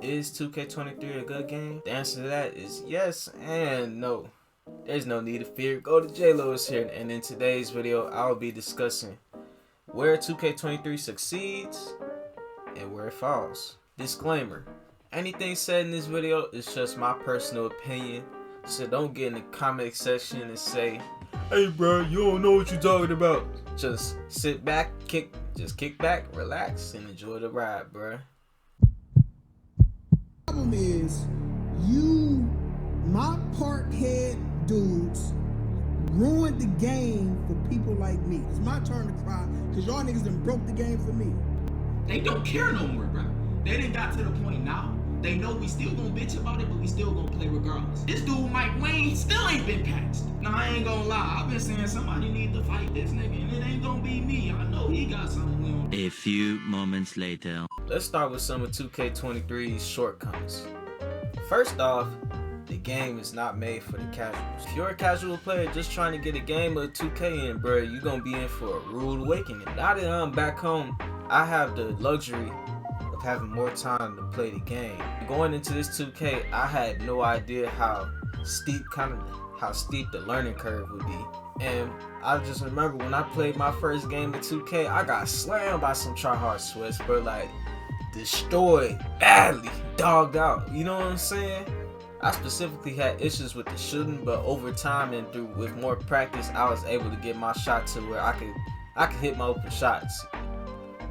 Is 2K23 a good game? The answer to that is yes and no. There's no need to fear. GoatedJaylo is here, and in today's video, I will be discussing where 2K23 succeeds and where it falls. Disclaimer: anything said in this video is just my personal opinion, so don't get in the comment section and say, "Hey bro, you don't know what you're talking about." Just sit back, kick back, relax, and enjoy the ride, bro. Problem is, my parkhead dudes ruined the game for people like me. It's my turn to cry because y'all niggas done broke the game for me. They don't care no more, bro. They done got to the point now. They know we still gonna bitch about it, but we still gonna play regardless. This dude, Mike Wayne, still ain't been patched. Now, I ain't gonna lie. I've been saying somebody need to fight this nigga, and it ain't gonna be me. I know he got something we don't. A few moments later. Let's start with some of 2K23's shortcomings. First off, the game is not made for the casuals. If you're a casual player just trying to get a game of 2K in, bro, you're gonna be in for a rude awakening. Now that I'm back home, I have the luxury of having more time to play the game. Going into this 2K, I had no idea how steep the learning curve would be. And I just remember when I played my first game of 2K, I got slammed by some tryhard sweats, bro, like destroyed, badly, dogged out. You know what I'm saying? I specifically had issues with the shooting, but over time and with more practice, I was able to get my shot to where I could hit my open shots.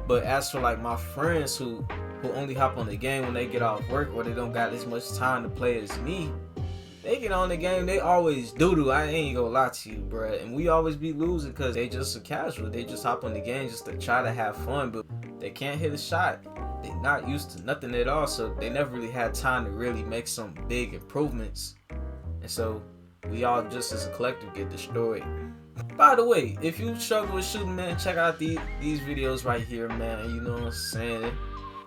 But as for like my friends who only hop on the game when they get off work or they don't got as much time to play as me, they get on the game, they always doo-doo. I ain't gonna lie to you, bruh. And we always be losing because they just a casual. They just hop on the game just to try to have fun, but they can't hit a shot. They're not used to nothing at all, so they never really had time to really make some big improvements. And so we all just as a collective get destroyed. By the way, if you struggle with shooting, man, check out these videos right here, man. You know what I'm saying?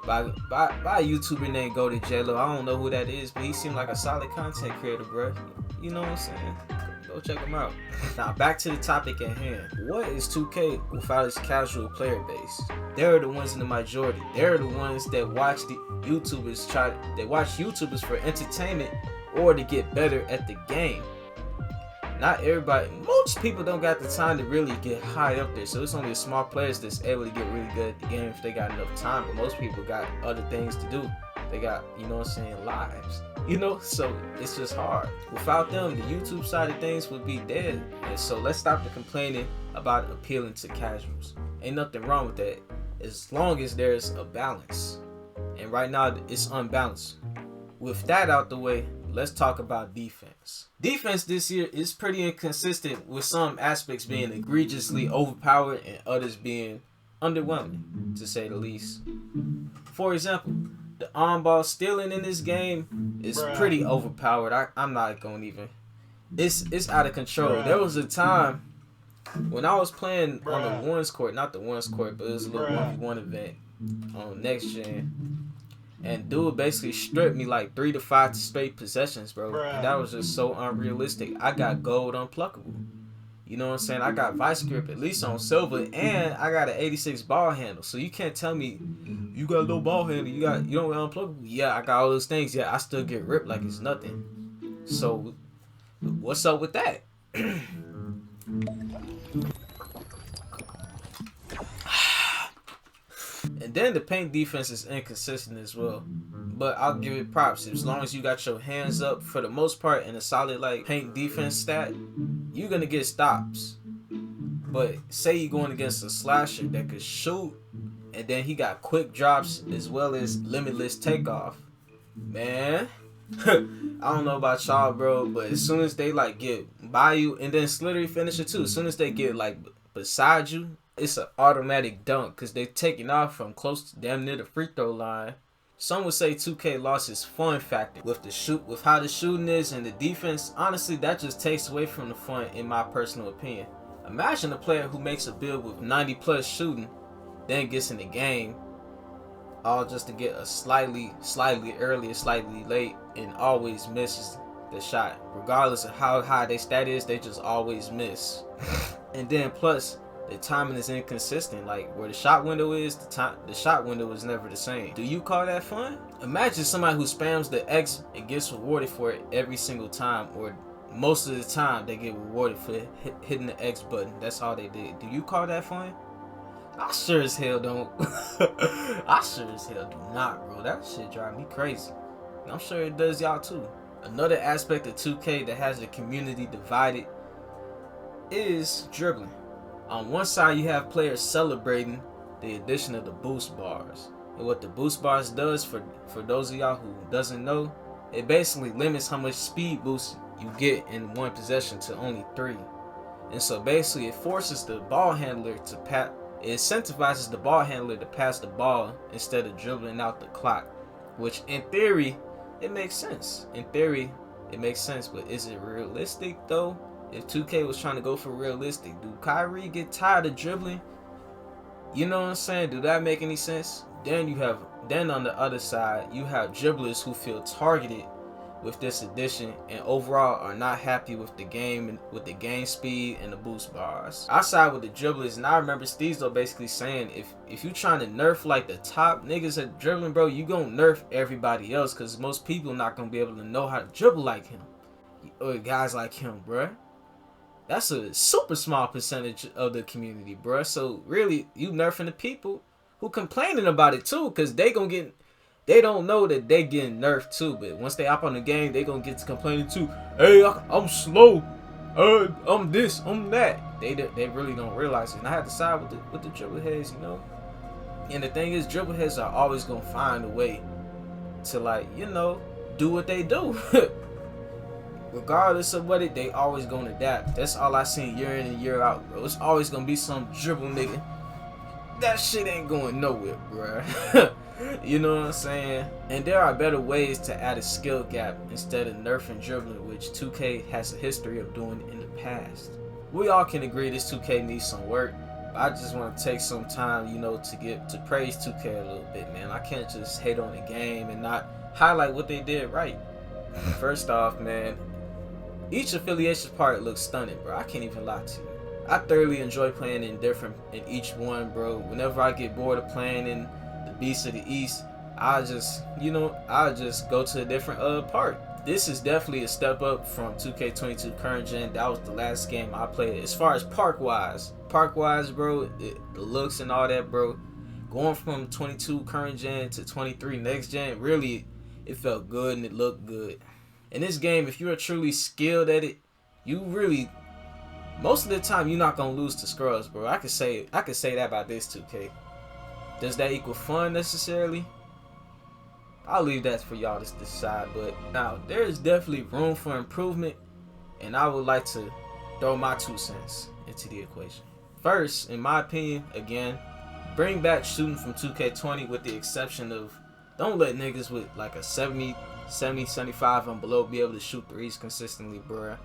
By a YouTuber named GoatedJaylo. I don't know who that is, but he seemed like a solid content creator, bro. You know what I'm saying? Go check him out. Now back to the topic at hand. What is 2K without its casual player base? They're the ones in the majority. They're the ones that watch the YouTubers they watch YouTubers for entertainment or to get better at the game. Not everybody, most people don't got the time to really get high up there, so it's only the small players that's able to get really good at the game if they got enough time, but most people got other things to do. They got, you know what I'm saying, lives, you know, so it's just hard. Without them, the YouTube side of things would be dead. And so let's stop the complaining about appealing to casuals. Ain't nothing wrong with that, as long as there's a balance. And right now, it's unbalanced. With that out the way, let's talk about defense. Defense this year is pretty inconsistent, with some aspects being egregiously overpowered and others being underwhelming, to say the least. For example, the on-ball stealing in this game is pretty overpowered. I'm not going to even. It's out of control. There was a time when I was playing on the ones court, not the ones court, but it was a little 1v1 event on next gen. And dude basically stripped me like 3 to 5 straight possessions, bro. And that was just so unrealistic. I got gold unpluckable. You know what I'm saying? I got vice grip at least on silver, and I got an 86 ball handle. So you can't tell me you got low ball handle, you don't got unpluckable. Yeah, I got all those things. Yeah, I still get ripped like it's nothing. So what's up with that? And then the paint defense is inconsistent as well, but I'll give it props. As long as you got your hands up for the most part in a solid like paint defense stat, you're gonna get stops. But say you're going against a slasher that could shoot, and then he got quick drops as well as limitless takeoff, man. I don't know about y'all, bro, but as soon as they like get by you, and then slittery finisher too, as soon as they get like beside you, it's an automatic dunk because they're taking off from close to damn near the free throw line. Some would say 2K lost its fun factor with how the shooting is and the defense. Honestly, that just takes away from the fun in my personal opinion. Imagine a player who makes a build with 90 plus shooting, then gets in the game, all just to get a slightly early, slightly late, and always misses the shot. Regardless of how high their stat is, they just always miss. And then plus, the timing is inconsistent. Like where the shot window is, the shot window is never the same. Do you call that fun? Imagine somebody who spams the X and gets rewarded for it every single time, or most of the time they get rewarded for hitting the X button. That's all they did. Do you call that fun? I sure as hell don't. I sure as hell do not, bro. That shit drive me crazy. And I'm sure it does y'all too. Another aspect of 2K that has the community divided is dribbling. On one side, you have players celebrating the addition of the boost bars. And what the boost bars does, for those of y'all who doesn't know, it basically limits how much speed boost you get in one possession to only 3. And so basically it forces the ball handler to it incentivizes the ball handler to pass the ball instead of dribbling out the clock, which in theory, it makes sense. In theory, it makes sense, but is it realistic though? If 2K was trying to go for realistic, do Kyrie get tired of dribbling? You know what I'm saying? Do that make any sense? Then on the other side, you have dribblers who feel targeted with this addition and overall are not happy with the game and with the game speed and the boost bars. I side with the dribblers, and I remember Steezo basically saying if you trying to nerf like the top niggas at dribbling, bro, you gonna nerf everybody else because most people not gonna be able to know how to dribble like him or guys like him, bro. That's a super small percentage of the community, bro. So really, you nerfing the people who complaining about it too, because they don't know that they getting nerfed too. But once they hop on the game, they gonna get to complaining too. Hey, I'm slow. I'm this, I'm that. They really don't realize it. And I had to side with the dribble heads, you know. And the thing is, dribble heads are always gonna find a way to, like, you know, do what they do. Regardless of what they always gonna adapt. That's all I seen year in and year out, bro. It's always gonna be some dribble nigga. That shit ain't going nowhere, bro. You know what I'm saying? And there are better ways to add a skill gap instead of nerfing dribbling, which 2K has a history of doing in the past. We all can agree this 2K needs some work. I just want to take some time, you know, to praise 2K a little bit, man. I can't just hate on the game and not highlight what they did right. First off, man, each affiliation part looks stunning, bro. I can't even lie to you. I thoroughly enjoy playing in each one, bro. Whenever I get bored of playing in the Beast of the East, I just go to a different part. This is definitely a step up from 2K22 current gen. That was the last game I played. As far as park wise, bro, the looks and all that, bro. Going from 22 current gen to 23 next gen, really, it felt good and it looked good. In this game, if you're truly skilled at it, you really, most of the time, you're not gonna lose to scrubs, bro. I could say that about this 2K. Does that equal fun necessarily? I'll leave that for y'all to decide. But now, there is definitely room for improvement, and I would like to throw my 2 cents into the equation. First, in my opinion, again, bring back shooting from 2K20 with the exception of don't let niggas with like a 70, 75 and below be able to shoot threes consistently, bruh.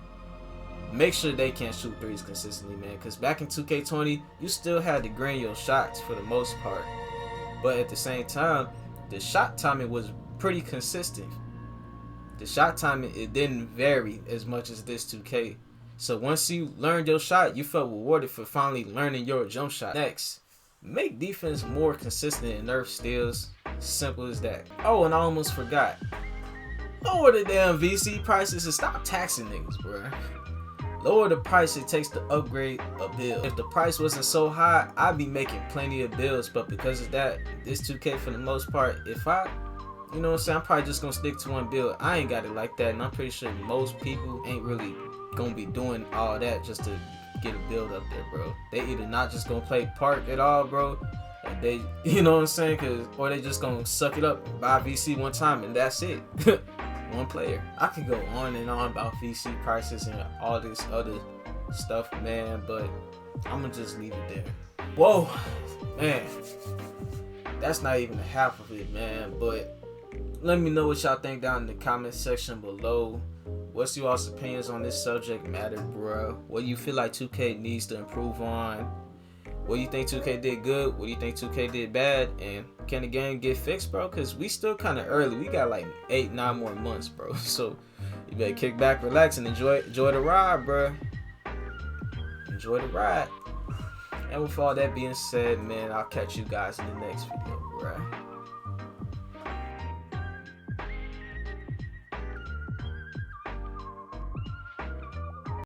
Make sure they can't shoot threes consistently, man, because back in 2K20, you still had to grind your shots for the most part. But at the same time, the shot timing was pretty consistent. The shot timing, it didn't vary as much as this 2K. So once you learned your shot, you felt rewarded for finally learning your jump shot. Next, make defense more consistent and nerf steals. Simple as that. Oh, and I almost forgot. Lower the damn VC prices and stop taxing niggas, bro. Lower the price it takes to upgrade a build. If the price wasn't so high, I'd be making plenty of builds, but because of that, this 2K for the most part, you know what I'm saying, I'm probably just gonna stick to one build. I ain't got it like that, and I'm pretty sure most people ain't really gonna be doing all that just to get a build up there, bro. They either not just gonna play park at all, bro, and they, you know what I'm saying, or they just gonna suck it up, buy VC one time, and that's it. One player. I could go on and on about VC prices and all this other stuff, man, but I'm gonna just leave it there. Whoa, man, that's not even half of it, man. But let me know what y'all think down in the comment section below. What's your all's opinions on this subject matter, bro? What do you feel like 2K needs to improve on? What do you think 2K did good? What do you think 2K did bad? And can the game get fixed, bro? Because we still kind of early. We got like 8-9 more months, bro. So you better kick back, relax, and enjoy the ride, bro. Enjoy the ride. And with all that being said, man, I'll catch you guys in the next video, bruh.